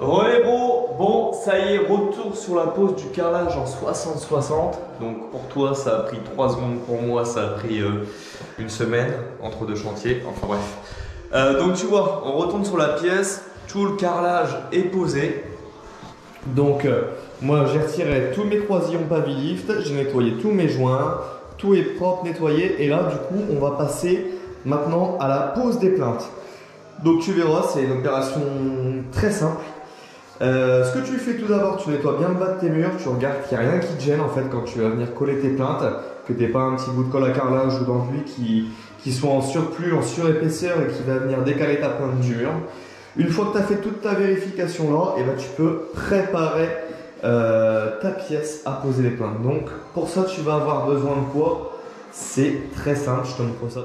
Ouais bro, bon ça y est, retour sur la pose du carrelage en 60-60. Donc pour toi ça a pris 3 secondes, pour moi ça a pris une semaine entre deux chantiers, enfin bref. Donc tu vois, on retourne sur la pièce, tout le carrelage est posé. Donc moi j'ai retiré tous mes croisillons Pavilift, j'ai nettoyé tous mes joints, tout est propre, nettoyé. Et là du coup on va passer maintenant à la pose des plaintes. Donc tu verras, c'est une opération très simple. Ce que tu fais tout d'abord, tu nettoies bien le bas de tes murs, tu regardes qu'il n'y a rien qui te gêne en fait quand tu vas venir coller tes plaintes, que tu n'aies pas un petit bout de colle à carrelage ou d'enduit qui soit en surplus, en surépaisseur et qui va venir décaler ta plainte du mur. Une fois que tu as fait toute ta vérification là, et ben, tu peux préparer ta pièce à poser les plaintes. Donc pour ça tu vas avoir besoin de quoi? C'est très simple, je te montre ça.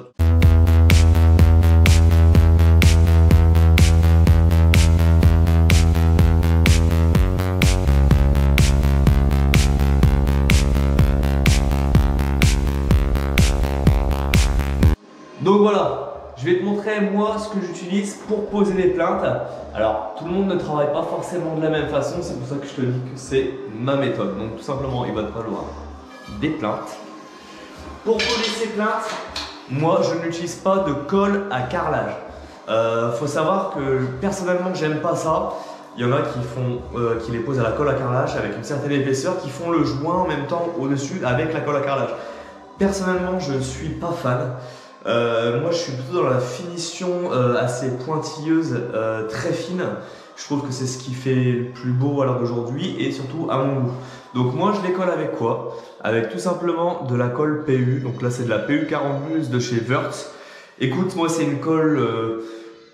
Donc voilà, je vais te montrer moi ce que j'utilise pour poser les plaintes. Alors tout le monde ne travaille pas forcément de la même façon, c'est pour ça que je te dis que c'est ma méthode. Donc tout simplement il va te falloir des plaintes. Pour coller ces plaintes, moi je n'utilise pas de colle à carrelage. Faut savoir que personnellement j'aime pas ça. Il y en a qui les posent à la colle à carrelage avec une certaine épaisseur, qui font le joint en même temps au-dessus avec la colle à carrelage. Personnellement je ne suis pas fan. Moi je suis plutôt dans la finition assez pointilleuse, très fine. Je trouve que c'est ce qui fait le plus beau à l'heure d'aujourd'hui et surtout à mon goût. Donc moi je les colle avec quoi? Avec tout simplement de la colle PU. Donc là c'est de la PU 40 de chez Wurtz. Écoute, moi c'est une colle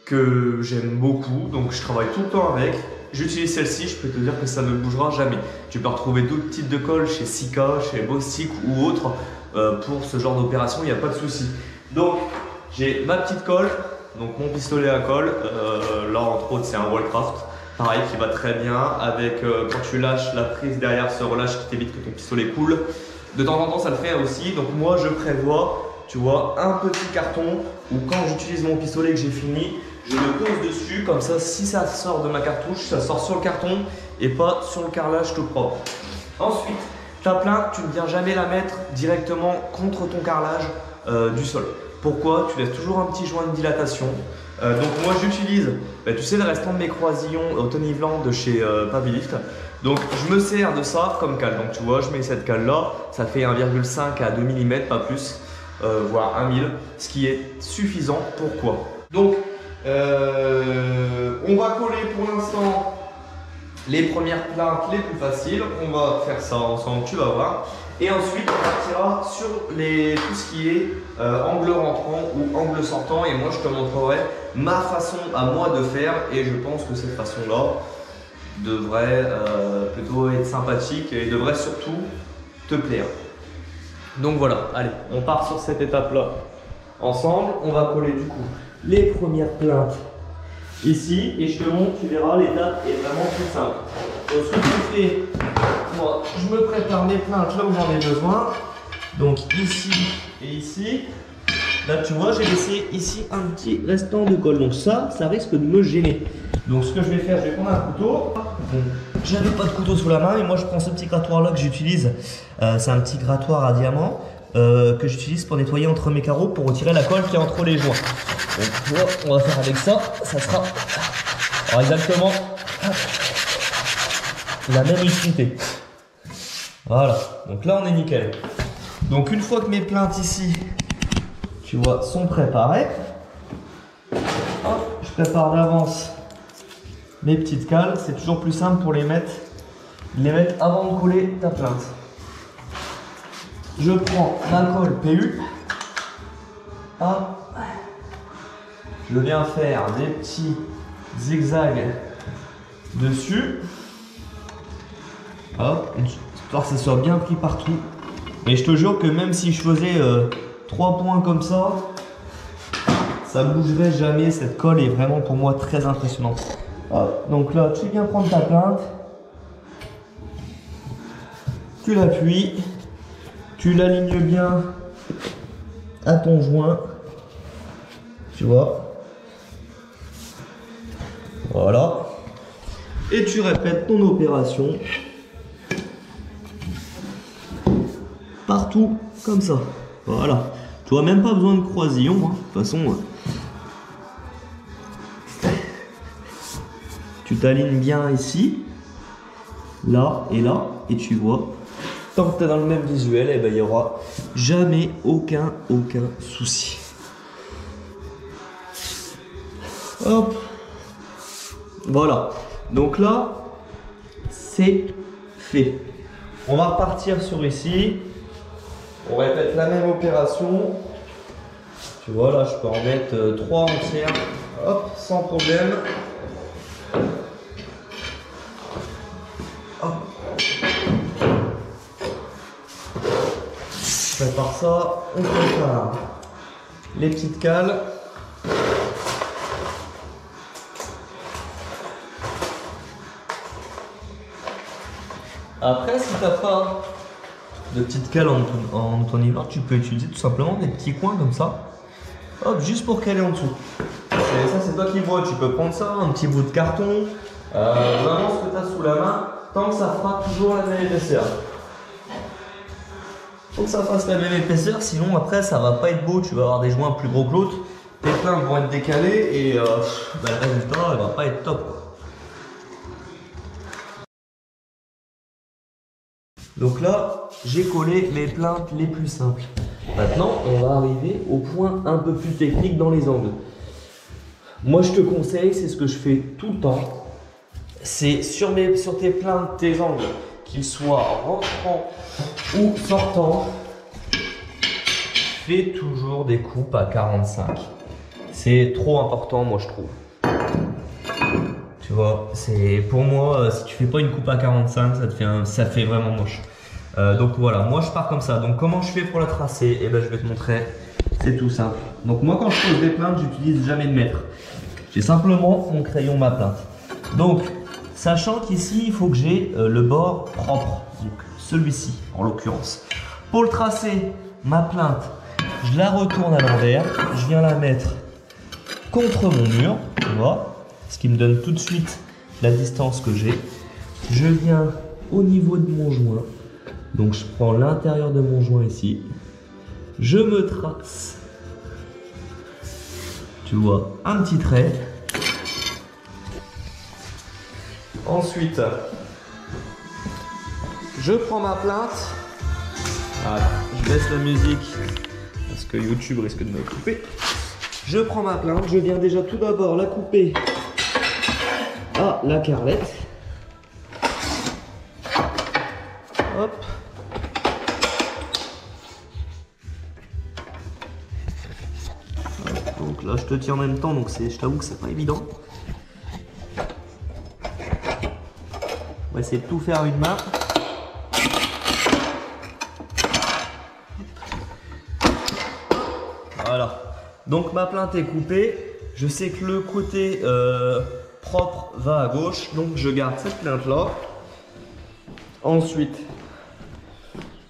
que j'aime beaucoup, donc je travaille tout le temps avec. J'utilise celle-ci, je peux te dire que ça ne bougera jamais. Tu peux retrouver d'autres types de colle chez Sika, chez Bostik ou autres. Pour ce genre d'opération, il n'y a pas de souci. Donc j'ai ma petite colle, donc mon pistolet à colle, là entre autres c'est un Wallcraft, pareil qui va très bien avec quand tu lâches la prise derrière se relâche qui t'évite que ton pistolet coule. De temps en temps ça le fait aussi, donc moi je prévois, tu vois, un petit carton où quand j'utilise mon pistolet que j'ai fini, je le pose dessus, comme ça si ça sort de ma cartouche, ça sort sur le carton et pas sur le carrelage tout propre. Ensuite, ta plainte, tu ne viens jamais la mettre directement contre ton carrelage du sol. Pourquoi? Tu laisses toujours un petit joint de dilatation. Donc moi j'utilise, tu sais, le restant de mes croisillons auto-nivelants de chez Pavilift. Donc je me sers de ça comme cale. Donc tu vois, je mets cette cale là, ça fait 1,5 à 2 mm, pas plus, voire 1 000, ce qui est suffisant. Pourquoi? Donc on va coller pour l'instant les premières plaintes les plus faciles. On va faire ça ensemble, tu vas voir. Et ensuite, on partira sur tout ce qui est angle rentrant ou angle sortant. Et moi, je te montrerai ma façon à moi de faire. Et je pense que cette façon-là devrait plutôt être sympathique et devrait surtout te plaire. Donc voilà, allez, on part sur cette étape-là ensemble. On va coller du coup les premières plaintes ici. Et je te montre, tu verras, l'étape est vraiment plus simple. Donc ce que je fais, moi, je me prépare mes plaintes là où j'en ai besoin. Donc ici et ici. Là tu vois, j'ai laissé ici un petit restant de colle. Donc ça risque de me gêner. Donc ce que je vais faire, je vais prendre un couteau. J'avais pas de couteau sous la main et moi je prends ce petit grattoir là que j'utilise. C'est un petit grattoir à diamant que j'utilise pour nettoyer entre mes carreaux pour retirer la colle qui est entre les joints. Donc tu vois, on va faire avec ça. Ça sera alors exactement la même utilité. Voilà, donc là on est nickel. Donc une fois que mes plaintes ici, tu vois, sont préparées, hop, je prépare d'avance mes petites cales. C'est toujours plus simple pour les mettre avant de coller ta plainte. Je prends ma colle PU, hop, je viens faire des petits zigzags dessus. Hop, histoire que ça soit bien pris partout. Et je te jure que même si je faisais 3 points comme ça bougerait jamais. Cette colle est vraiment pour moi très impressionnante. Hop, donc là, tu viens prendre ta plainte, tu l'appuies, tu l'alignes bien à ton joint, tu vois. Voilà. Et tu répètes ton opération partout comme ça. Voilà. Tu n'as même pas besoin de croisillon. Hein. De toute façon, tu t'alignes bien ici, là, et tu vois. Tant que tu es dans le même visuel, eh ben, il n'y aura jamais aucun souci. Hop. Voilà. Donc là, c'est fait. On va repartir sur ici. On répète la même opération. Tu vois, là, je peux en mettre 3 entières. Hop, sans problème. Hop. Je prépare ça. On prépare les petites cales. Après, si tu n'as pas de petites cales en tonilleur, tu peux utiliser tout simplement des petits coins comme ça. Hop, juste pour caler en dessous. Ça, c'est toi qui vois. Tu peux prendre ça, un petit bout de carton, vraiment ce que tu as sous la main, tant que ça fera toujours la même épaisseur. Faut que ça fasse la même épaisseur, sinon après ça va pas être beau. Tu vas avoir des joints plus gros que l'autre. Tes plaintes vont être décalées et le résultat il va pas être top, quoi. Donc là, j'ai collé mes plaintes les plus simples. Maintenant, on va arriver au point un peu plus technique dans les angles. Moi, je te conseille, c'est ce que je fais tout le temps. C'est sur tes plaintes, tes angles, qu'ils soient rentrants ou sortants, fais toujours des coupes à 45. C'est trop important, moi, je trouve. Tu vois, c'est pour moi, si tu fais pas une coupe à 45, ça fait vraiment moche. Donc voilà, moi je pars comme ça. Donc comment je fais pour la tracer? Eh ben je vais te montrer. C'est tout simple. Donc moi quand je pose des plaintes, j'utilise jamais de mètre. J'ai simplement mon crayon, ma plainte. Donc sachant qu'ici il faut que j'ai le bord propre. Donc celui-ci en l'occurrence. Pour le tracer, ma plainte, je la retourne à l'envers. Je viens la mettre contre mon mur, tu vois. Ce qui me donne tout de suite la distance que j'ai. Je viens au niveau de mon joint. Donc je prends l'intérieur de mon joint ici. Je me trace. Tu vois, un petit trait. Ensuite, je prends ma plainte. Voilà, je baisse la musique parce que YouTube risque de me couper. Je prends ma plainte. Je viens déjà tout d'abord la couper à la carrelette. Hop. Donc là je te tiens en même temps, donc je t'avoue que c'est pas évident. On va essayer de tout faire à une main. Voilà. Donc ma plainte est coupée. Je sais que le côté propre va à gauche, donc je garde cette plainte là. Ensuite,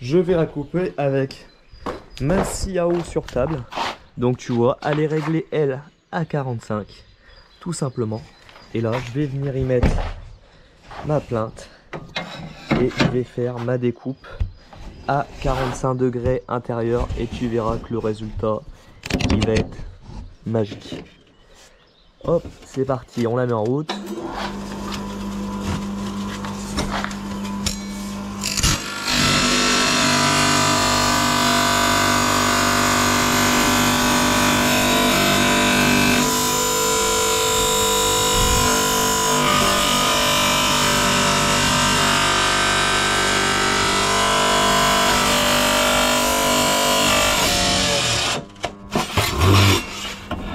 je vais la couper avec ma scie à eau sur table. Donc tu vois, elle est réglée elle à 45, tout simplement. Et là, je vais venir y mettre ma plainte et je vais faire ma découpe à 45 degrés intérieur et tu verras que le résultat, il va être magique. Hop, c'est parti, on la met en route.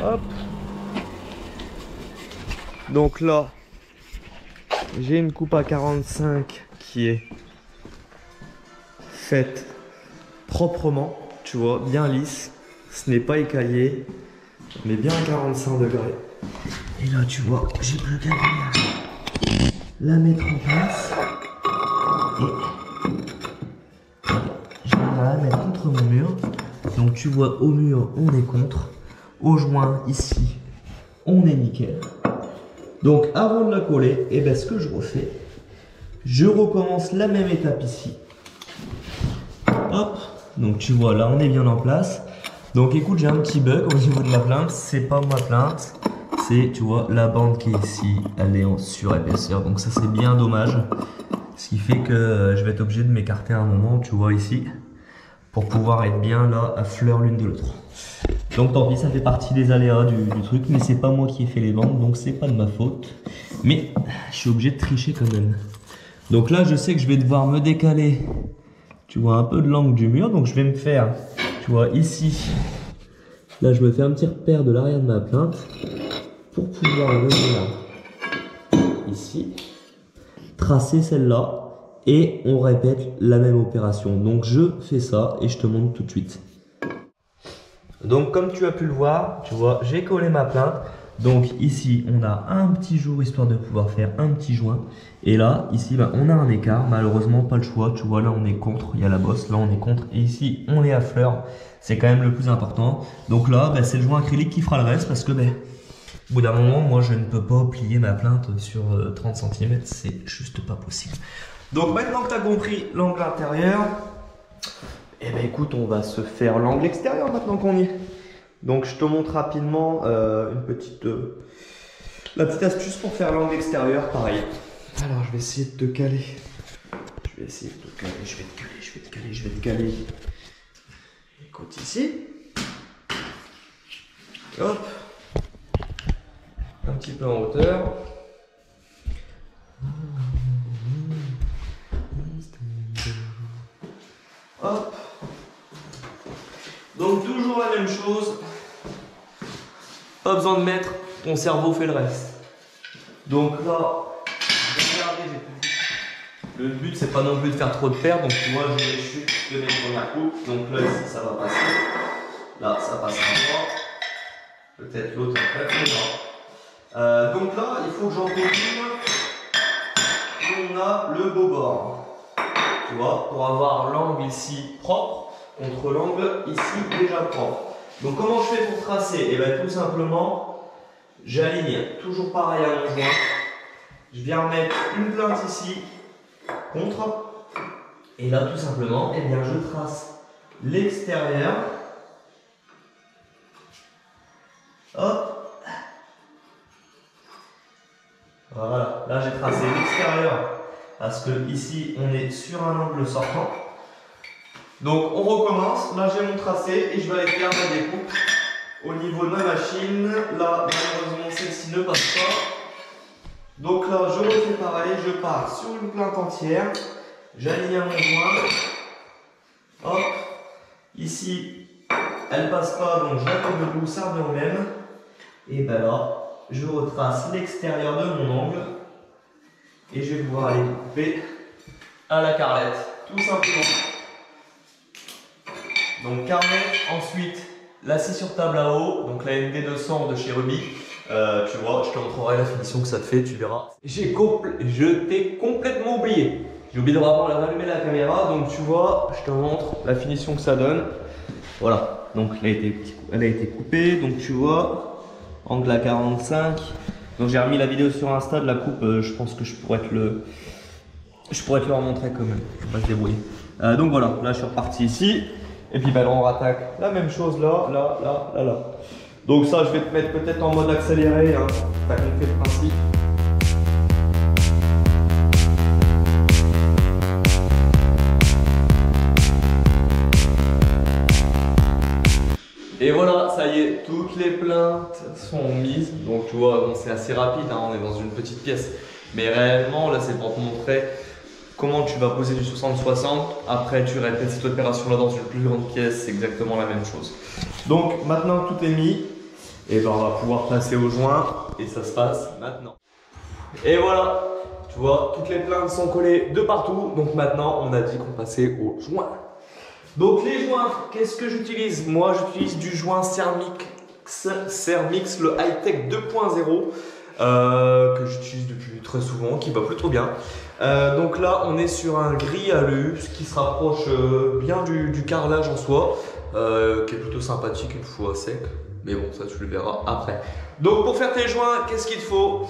Hop. Donc là, j'ai une coupe à 45 qui est faite proprement, tu vois, bien lisse. Ce n'est pas écaillé, mais bien à 45 degrés. Et là, tu vois, j'ai plus qu'à venir la mettre en place. Et je vais la mettre contre mon mur. Donc tu vois, au mur, on est contre. Au joint, ici, on est nickel. Donc avant de la coller, et ben, ce que je refais, je recommence la même étape ici. Hop, donc tu vois là on est bien en place. Donc écoute, j'ai un petit bug au niveau de ma plainte, c'est pas ma plainte, c'est tu vois la bande qui est ici, elle est en surépaisseur, donc ça c'est bien dommage. Ce qui fait que je vais être obligé de m'écarter un moment, tu vois ici, pour pouvoir être bien là à fleur l'une de l'autre. Donc tant pis, ça fait partie des aléas du truc, mais c'est pas moi qui ai fait les bandes, donc c'est pas de ma faute. Mais je suis obligé de tricher quand même. Donc là, je sais que je vais devoir me décaler, tu vois, un peu de l'angle du mur, donc je vais me faire, tu vois, ici. Là, je me fais un petit repère de l'arrière de ma plainte pour pouvoir venir ici, tracer celle-là. Et on répète la même opération. Donc je fais ça et je te montre tout de suite. Donc comme tu as pu le voir, tu vois, j'ai collé ma plainte. Donc ici, on a un petit jour histoire de pouvoir faire un petit joint. Et là, ici, bah, on a un écart. Malheureusement, pas le choix. Tu vois, là, on est contre. Il y a la bosse. Là, on est contre. Et ici, on est à fleur. C'est quand même le plus important. Donc là, bah, c'est le joint acrylique qui fera le reste parce que, bah, au bout d'un moment, moi, je ne peux pas plier ma plainte sur 30 cm. C'est juste pas possible. Donc maintenant que tu as compris l'angle intérieur, eh ben écoute, on va se faire l'angle extérieur maintenant qu'on y est. Donc je te montre rapidement la petite astuce pour faire l'angle extérieur, pareil. Alors je vais essayer de te caler. Je vais essayer de te caler, je vais te caler, je vais te caler, je vais te caler. Écoute ici. Hop. Un petit peu en hauteur. Hop. Donc toujours la même chose. Pas besoin de mettre, ton cerveau fait le reste. Donc là, regardez, le but c'est pas non plus de faire trop de paires. Donc tu vois, je vais chute de mettre dans la coupe. Donc là ici ça va passer. Là ça passera pas. Peut-être l'autre après. Donc là, il faut que j'en continue. On a le beau bord. Tu vois, pour avoir l'angle ici propre contre l'angle ici déjà propre. Donc comment je fais pour tracer? Et bien tout simplement, j'aligne toujours pareil à mon joint. Je viens remettre une plainte ici contre. Et là tout simplement, et bien je trace l'extérieur. Hop. Voilà, là j'ai tracé l'extérieur. Parce que ici, on est sur un angle sortant. Donc, on recommence. Là, j'ai mon tracé et je vais aller faire ma découpe au niveau de ma machine. Là, malheureusement, celle-ci ne passe pas. Donc là, je refais pareil. Je pars sur une plainte entière. J'aligne à mon joint. Hop. Ici, elle passe pas, donc je la tourne debout, ça revient au même. Et ben là, je retrace l'extérieur de mon angle. Et je vais pouvoir aller couper à la carrelette, tout simplement. Donc carrelette, ensuite la scie sur table à eau, donc la ND200 de chez Ruby. Tu vois, je te montrerai la finition que ça te fait, tu verras. Je t'ai complètement oublié. J'ai oublié de rallumer la caméra, donc tu vois, je te montre la finition que ça donne. Voilà, donc elle a été coupée, donc tu vois, angle à 45. Donc j'ai remis la vidéo sur Insta de la coupe, je pense que je pourrais te le remontrer quand même, on va se débrouiller. Donc voilà, là je suis reparti ici, et puis ben, là on rattaque la même chose là. Donc ça je vais te mettre peut-être en mode accéléré, hein. T'as compris le principe. Et voilà, ça y est, toutes les plaintes sont mises. Donc tu vois, bon, c'est assez rapide, hein, on est dans une petite pièce. Mais réellement, là c'est pour te montrer comment tu vas poser du 60-60. Après, tu répètes cette opération-là dans une plus grande pièce, c'est exactement la même chose. Donc maintenant que tout est mis, et ben, on va pouvoir passer au joint. Et ça se passe maintenant. Et voilà, tu vois, toutes les plaintes sont collées de partout. Donc maintenant, on a dit qu'on passait au joint. Donc les joints, qu'est-ce que j'utilise? Moi j'utilise du joint Cermix, le High-Tech 2.0 que j'utilise depuis très souvent, qui va plutôt bien. Donc là on est sur un gris alu, ce qui se rapproche bien du carrelage en soi, qui est plutôt sympathique une fois sec. Mais bon, ça tu le verras après. Donc pour faire tes joints, qu'est-ce qu'il te faut?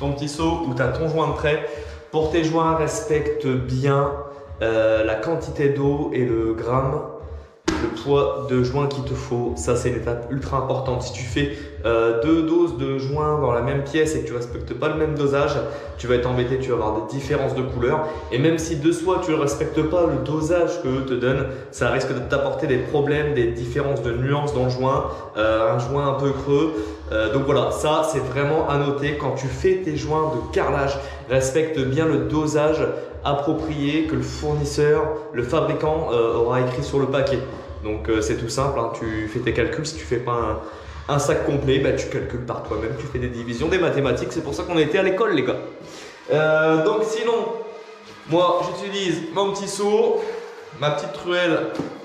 ton petit seau où tu as ton joint de prêt. Pour tes joints, respecte bien la quantité d'eau et le gramme, le poids de joint qu'il te faut. Ça, c'est une étape ultra importante. Si tu fais 2 doses de joints dans la même pièce et que tu ne respectes pas le même dosage, tu vas être embêté, tu vas avoir des différences de couleur. Et même si de soi, tu ne respectes pas le dosage que eux te donnent, ça risque de t'apporter des problèmes, des différences de nuances dans le joint, un joint un peu creux. Donc voilà, ça c'est vraiment à noter quand tu fais tes joints de carrelage. Respecte bien le dosage approprié que le fournisseur, le fabricant aura écrit sur le paquet. Donc c'est tout simple, hein, tu fais tes calculs. Si tu fais pas un sac complet, bah, tu calcules par toi-même, tu fais des divisions, des mathématiques. C'est pour ça qu'on a été à l'école, les gars. Donc sinon, moi j'utilise mon petit seau, ma petite truelle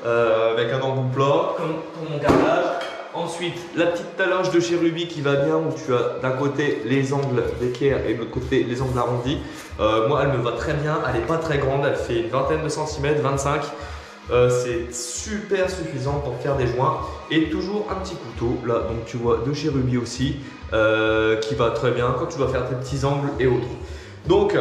avec un embout plat comme pour mon carrelage. Ensuite, la petite taloche de chez Ruby qui va bien, où tu as d'un côté les angles d'équerre et de l'autre côté les angles arrondis. Moi, elle me va très bien, elle n'est pas très grande, elle fait une vingtaine de centimètres, 25. C'est super suffisant pour faire des joints. Et toujours un petit couteau, là, donc tu vois, de chez Ruby aussi, qui va très bien quand tu vas faire tes petits angles et autres. Donc,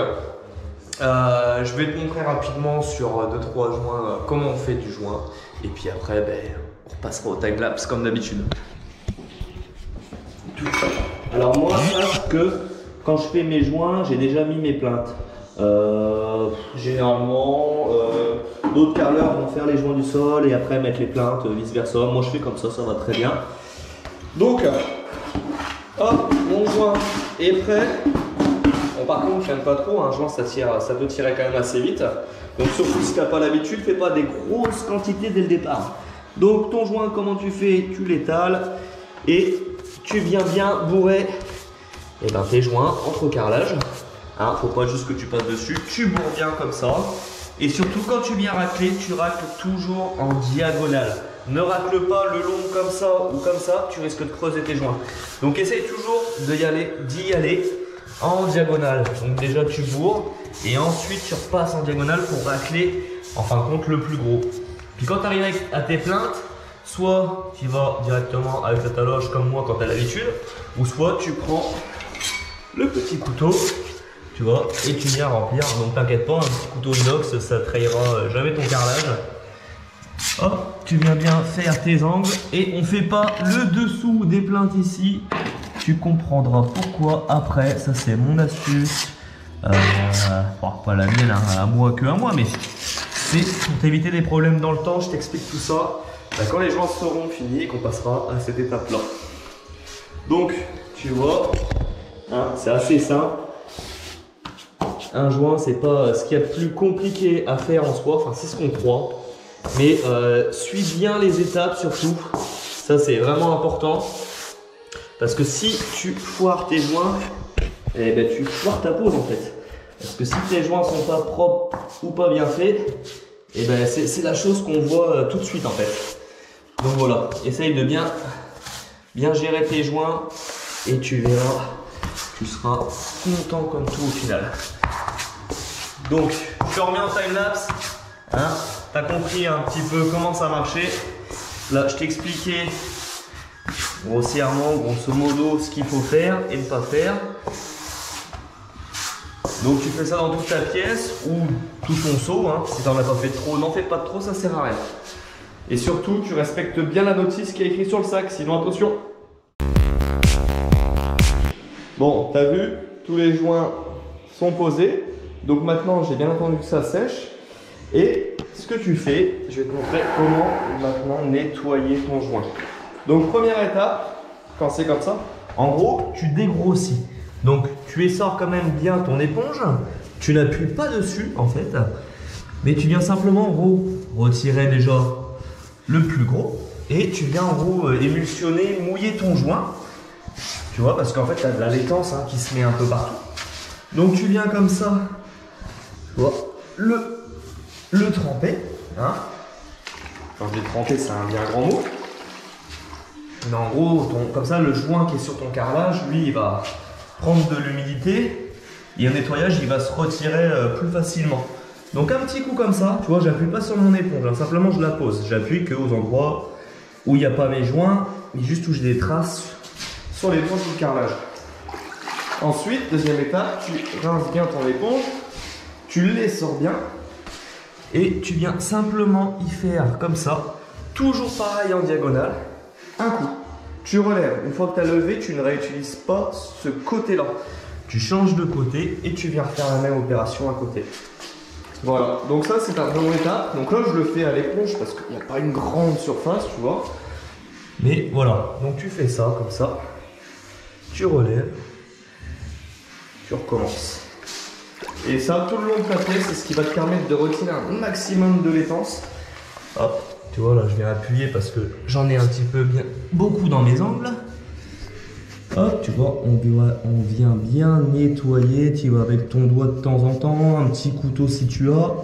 je vais te montrer rapidement sur 2-3 joints comment on fait du joint. Et puis après, ben, on repassera au time-lapse comme d'habitude. Alors moi, sache que quand je fais mes joints, j'ai déjà mis mes plaintes. Généralement, d'autres carreleurs vont faire les joints du sol et après mettre les plaintes, vice versa. Moi je fais comme ça va très bien. Donc, hop, mon joint est prêt. Bon, par contre, je n'aime pas trop, un joint ça peut tirer quand même assez vite. Donc surtout si tu n'as pas l'habitude, fais pas des grosses quantités dès le départ. Donc ton joint, comment tu fais? Tu l'étales et tu viens bien bourrer tes joints entre carrelage. Hein, faut pas juste que tu passes dessus, tu bourres bien comme ça. Et surtout quand tu viens racler, tu racles toujours en diagonale. Ne racle pas le long comme ça ou comme ça, tu risques de creuser tes joints. Donc essaye toujours d'y aller en diagonale. Donc déjà tu bourres et ensuite tu repasses en diagonale pour racler en fin de compte le plus gros. Puis quand tu arrives à tes plaintes, soit tu vas directement avec la taloche comme moi quand tu as l'habitude, ou soit tu prends le petit couteau, tu vois, et tu viens remplir. Donc t'inquiète pas, un petit couteau inox, ça trahira jamais ton carrelage. Hop, tu viens bien faire tes angles et on fait pas le dessous des plaintes ici. Tu comprendras pourquoi après. Ça c'est mon astuce. Bon, pas la mienne, hein, à moi que à moi, mais c'est pour t'éviter des problèmes dans le temps. Je t'explique tout ça quand les joints seront finis et qu'on passera à cette étape là. Donc tu vois, hein, c'est assez simple. Un joint, c'est pas ce qu'il y a de plus compliqué à faire en soi, enfin c'est ce qu'on croit. Mais suis bien les étapes surtout, ça c'est vraiment important. Parce que si tu foires tes joints, eh ben, tu foires ta pose en fait. Parce que si tes joints sont pas propres ou pas bien faits, eh ben, c'est la chose qu'on voit tout de suite en fait. Donc voilà, essaye de bien gérer tes joints et tu verras, tu seras content comme tout au final. Donc, je te remets en time-lapse. Hein, tu as compris un petit peu comment ça marchait. Là, je t'ai expliqué grossièrement, grosso modo, ce qu'il faut faire et ne pas faire. Donc, tu fais ça dans toute ta pièce ou tout ton seau. Hein. Si tu n'en as pas fait trop, n'en fais pas trop, ça sert à rien. Et surtout, tu respectes bien la notice qui est écrite sur le sac, sinon attention. Bon, tu as vu, tous les joints sont posés. Donc maintenant, j'ai bien entendu que ça sèche. Et ce que tu fais, je vais te montrer comment maintenant nettoyer ton joint. Donc première étape, quand c'est comme ça, en gros, tu dégrossis. Donc tu essores quand même bien ton éponge. Tu n'appuies pas dessus en fait. Mais tu viens simplement en gros retirer déjà le plus gros. Et tu viens en gros émulsionner, mouiller ton joint. Tu vois, parce qu'en fait, tu as de la laitance hein, qui se met un peu partout. Donc tu viens comme ça. Tu vois, le tremper. Hein. Quand je dis tremper, c'est un bien grand mot. Mais en gros, comme ça, le joint qui est sur ton carrelage, lui, il va prendre de l'humidité et un nettoyage, il va se retirer plus facilement. Donc un petit coup comme ça, tu vois, j'appuie pas sur mon éponge, hein, simplement je la pose. J'appuie qu'aux endroits où il n'y a pas mes joints, mais juste où j'ai des traces sur l'éponge du carrelage. Ensuite, deuxième étape, tu rinces bien ton éponge, tu l'essores bien et tu viens simplement y faire comme ça, toujours pareil en diagonale, un coup. Tu relèves, une fois que tu as levé, tu ne réutilises pas ce côté-là. Tu changes de côté et tu viens faire la même opération à côté. Voilà, donc ça c'est ta première étape. Donc là je le fais à l'éponge parce qu'il n'y a pas une grande surface, tu vois. Mais voilà, donc tu fais ça comme ça. Tu relèves. Tu recommences. Et ça, tout le long de ta pièce, c'est ce qui va te permettre de retirer un maximum de laitance. Hop, tu vois là, je viens appuyer parce que j'en ai un petit peu beaucoup dans mes angles. Hop, tu vois, on vient bien nettoyer. Tu vas avec ton doigt de temps en temps, un petit couteau si tu as,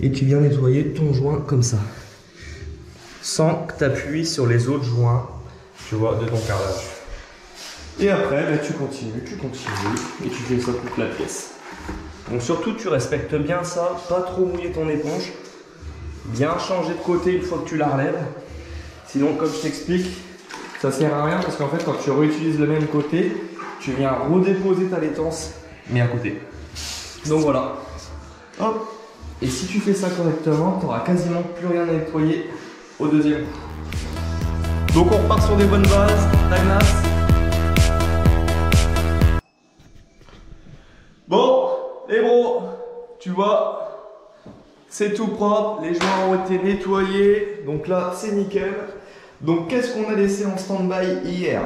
et tu viens nettoyer ton joint comme ça, sans que tu appuies sur les autres joints, tu vois, de ton carrelage. Et après, bah, tu continues, et tu fais ça toute la pièce. Donc surtout, tu respectes bien ça, pas trop mouiller ton éponge, bien changer de côté une fois que tu la relèves. Sinon, comme je t'explique, ça sert à rien parce qu'en fait, quand tu réutilises le même côté, tu viens redéposer ta laitance, mais à côté. Donc voilà. Hop. Et si tu fais ça correctement, tu n'auras quasiment plus rien à nettoyer au deuxième coup. Donc on repart sur des bonnes bases, Tagnas. Bon, les bros, tu vois, c'est tout propre, les joints ont été nettoyés, donc là c'est nickel. Donc qu'est-ce qu'on a laissé en stand-by hier?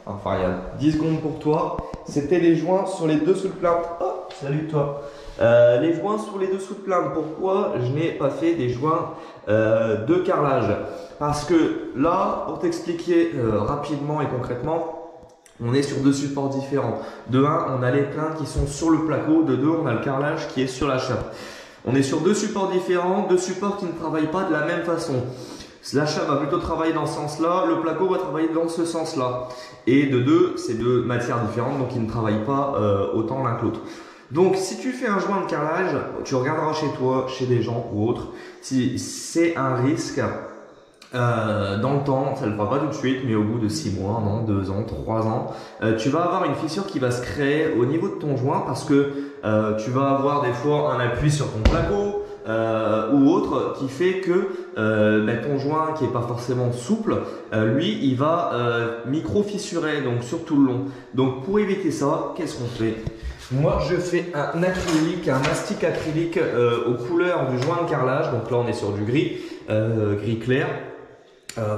Enfin il y a 10 secondes pour toi, c'était les joints sur les dessous de plainte. Oh, salut toi. Les joints sur les dessous de plainte, pourquoi je n'ai pas fait des joints de carrelage? Parce que là, pour t'expliquer rapidement et concrètement, on est sur deux supports différents. De 1, on a les plaintes qui sont sur le placo. De 2, on a le carrelage qui est sur la chape. On est sur deux supports différents, deux supports qui ne travaillent pas de la même façon. La chape va plutôt travailler dans ce sens-là, le placo va travailler dans ce sens-là. Et de 2, c'est deux matières différentes, donc ils ne travaillent pas autant l'un que l'autre. Donc si tu fais un joint de carrelage, tu regarderas chez toi, chez des gens ou autres, si c'est un risque. Dans le temps, ça ne le fera pas tout de suite, mais au bout de 6 mois, 1 an, 2 ans, 3 ans, tu vas avoir une fissure qui va se créer au niveau de ton joint parce que tu vas avoir des fois un appui sur ton placo ou autre qui fait que ton joint qui est pas forcément souple, lui il va micro-fissurer donc sur tout le long. Donc pour éviter ça, qu'est-ce qu'on fait? Moi je fais un acrylique, un mastic acrylique aux couleurs du joint de carrelage. Donc là on est sur du gris, gris clair.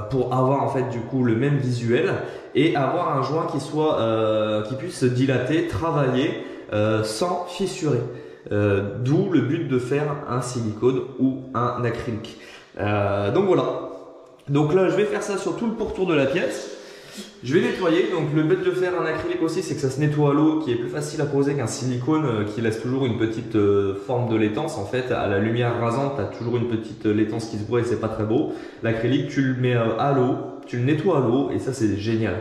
Pour avoir en fait du coup le même visuel et avoir un joint qui soit qui puisse se dilater, travailler sans fissurer. D'où le but de faire un silicone ou un acrylique. Donc voilà. Donc là je vais faire ça sur tout le pourtour de la pièce. Je vais nettoyer, donc le but de faire un acrylique aussi c'est que ça se nettoie à l'eau, qui est plus facile à poser qu'un silicone qui laisse toujours une petite forme de laitance. En fait à la lumière rasante tu as toujours une petite laitance qui se voit et c'est pas très beau. L'acrylique tu le mets à l'eau, tu le nettoies à l'eau et ça c'est génial.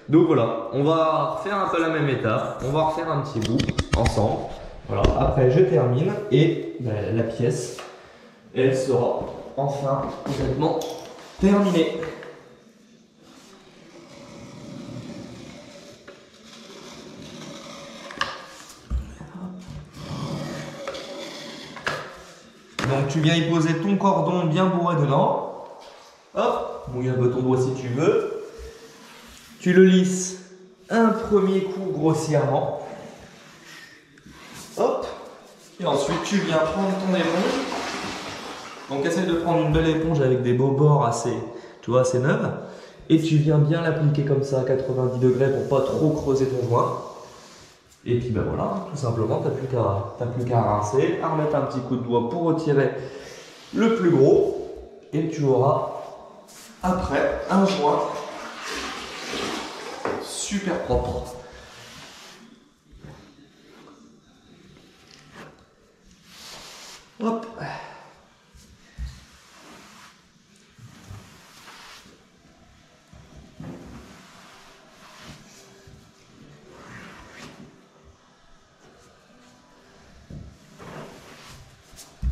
Donc voilà, on va refaire un peu la même étape, on va refaire un petit bout ensemble. Voilà, après je termine et la pièce elle sera enfin complètement terminée. Donc tu viens y poser ton cordon bien bourré dedans. Hop, mouille un peu ton doigt si tu veux. Tu le lisses un premier coup grossièrement. Hop. Et ensuite tu viens prendre ton éponge. Donc essaye de prendre une belle éponge avec des beaux bords assez, tu vois, assez neuves. Et tu viens bien l'appliquer comme ça à 90 degrés pour pas trop creuser ton joint. Et puis ben voilà, tout simplement, t'as plus qu'à rincer, à remettre un petit coup de doigt pour retirer le plus gros. Et tu auras après un joint super propre. Hop.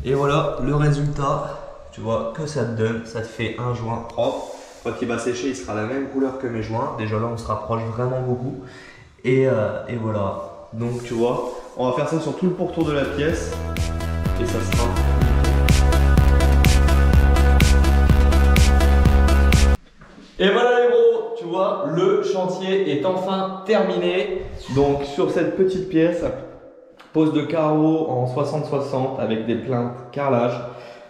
Et voilà le résultat, tu vois que ça te donne, ça te fait un joint propre. Quand il va sécher, il sera la même couleur que mes joints. Déjà là, on se rapproche vraiment beaucoup. Et voilà, Donc tu vois, on va faire ça sur tout le pourtour de la pièce et ça sera... Et voilà les gros, tu vois, le chantier est enfin terminé. Donc sur cette petite pièce, pose de carreaux en 60-60 avec des plaintes carrelage.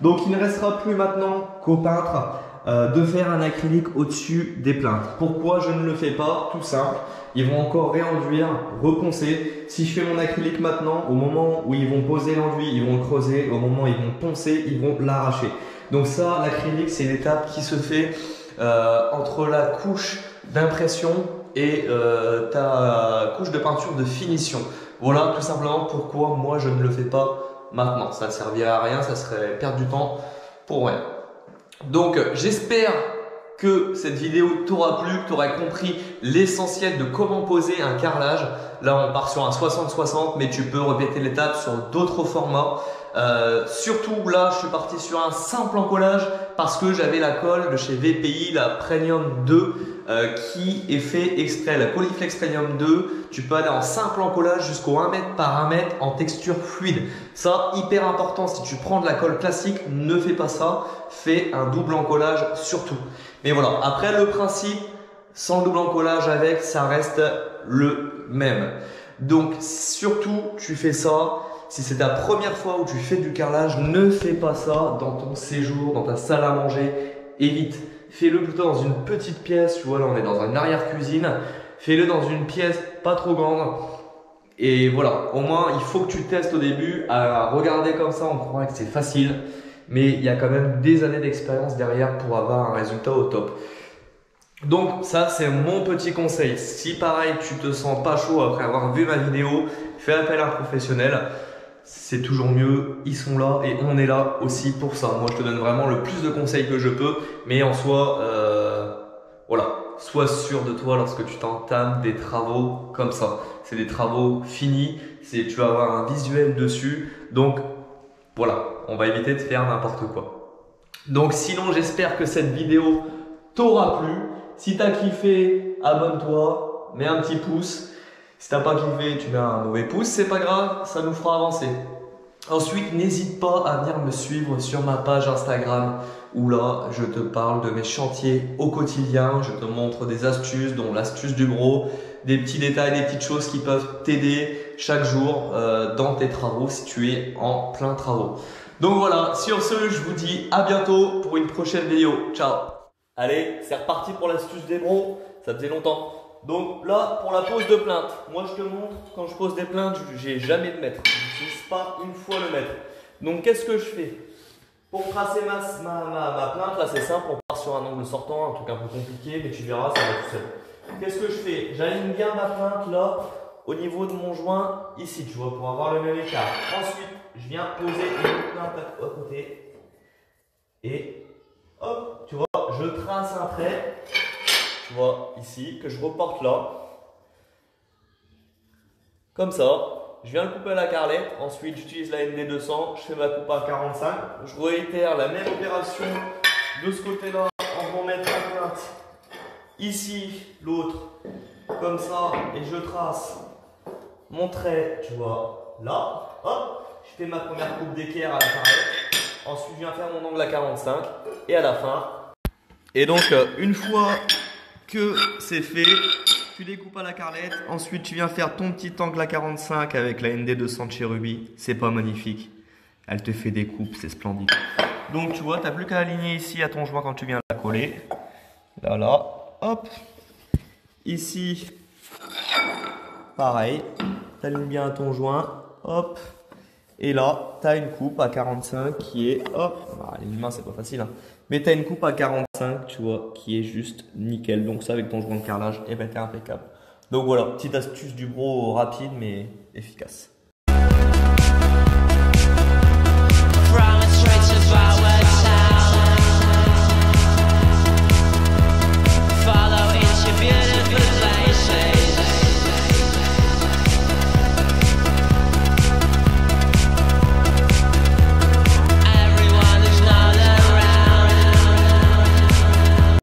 Donc il ne restera plus maintenant qu'au peintre de faire un acrylique au-dessus des plaintes. Pourquoi je ne le fais pas? Tout simple, ils vont encore réenduire, reponcer. Si je fais mon acrylique maintenant, au moment où ils vont poser l'enduit, ils vont le creuser. Au moment où ils vont poncer, ils vont l'arracher. Donc ça, l'acrylique, c'est une étape qui se fait entre la couche d'impression et ta couche de peinture de finition. Voilà tout simplement pourquoi moi je ne le fais pas maintenant. Ça ne servirait à rien, ça serait perdre du temps pour rien. Donc j'espère que cette vidéo t'aura plu, que tu auras compris l'essentiel de comment poser un carrelage. Là on part sur un 60-60 mais tu peux répéter l'étape sur d'autres formats. Surtout là je suis parti sur un simple encollage parce que j'avais la colle de chez VPI, la Premium 2 qui est fait exprès, la Coliflex Premium 2. Tu peux aller en simple encollage jusqu'au 1 mètre par 1 mètre en texture fluide. Ça, hyper important, si tu prends de la colle classique, ne fais pas ça, fais un double encollage surtout. Mais voilà, après le principe, sans double encollage avec, ça reste le même. Donc surtout, tu fais ça. Si c'est ta première fois où tu fais du carrelage, ne fais pas ça dans ton séjour, dans ta salle à manger, évite. Fais-le plutôt dans une petite pièce, tu vois là on est dans une arrière-cuisine, fais-le dans une pièce pas trop grande. Et voilà, au moins il faut que tu testes au début, à regarder comme ça on croirait que c'est facile, mais il y a quand même des années d'expérience derrière pour avoir un résultat au top. Donc ça c'est mon petit conseil, si pareil tu te sens pas chaud après avoir vu ma vidéo, fais appel à un professionnel. C'est toujours mieux, ils sont là et on est là aussi pour ça. Moi je te donne vraiment le plus de conseils que je peux, mais en soi, voilà, sois sûr de toi lorsque tu t'entames des travaux comme ça. C'est des travaux finis, tu vas avoir un visuel dessus, donc voilà, on va éviter de faire n'importe quoi. Donc sinon j'espère que cette vidéo t'aura plu. Si tu as kiffé, abonne-toi, mets un petit pouce. Si t'as pas kiffé, tu mets un mauvais pouce, c'est pas grave, ça nous fera avancer. Ensuite, n'hésite pas à venir me suivre sur ma page Instagram où là, je te parle de mes chantiers au quotidien. Je te montre des astuces, dont l'astuce du bro, des petits détails, des petites choses qui peuvent t'aider chaque jour dans tes travaux si tu es en plein travaux. Donc voilà, sur ce, je vous dis à bientôt pour une prochaine vidéo. Ciao! Allez, c'est reparti pour l'astuce des bros, ça faisait longtemps. Donc là, pour la pose de plainte, moi je te montre, quand je pose des plaintes, j'ai jamais de mètre. Je n'utilise pas une fois le mètre. Donc qu'est-ce que je fais? Pour tracer ma plainte, là c'est simple, on part sur un angle sortant, un truc un peu compliqué, mais tu verras, ça va tout seul. Qu'est-ce que je fais? J'aligne bien ma plainte là, au niveau de mon joint, ici, tu vois, pour avoir le même écart. Ensuite, je viens poser une autre plainte à côté. Et hop, tu vois, je trace un trait. Tu vois ici, que je reporte là, comme ça, je viens le couper à la carrelette, ensuite j'utilise la ND200, je fais ma coupe à 45, je réitère la même opération de ce côté-là en vont mettre la plainte ici, l'autre, comme ça, et je trace mon trait, tu vois, là, hop, je fais ma première coupe d'équerre à la carrelette, ensuite je viens faire mon angle à 45, et à la fin, et donc une fois que c'est fait, tu découpes à la carrelette, ensuite tu viens faire ton petit angle à 45 avec la ND200 de chez Ruby, c'est pas magnifique, elle te fait des coupes, c'est splendide. Donc tu vois, tu n'as plus qu'à aligner ici à ton joint quand tu viens la coller, là, hop, ici, pareil, tu alignes bien à ton joint, hop, et là, tu as une coupe à 45 qui est, hop, les mains c'est pas facile, hein. Mais tu as une coupe à 45, tu vois, qui est juste nickel. Donc ça, avec ton joint de carrelage, et ben, t'es impeccable. Donc voilà, petite astuce du bro rapide mais efficace.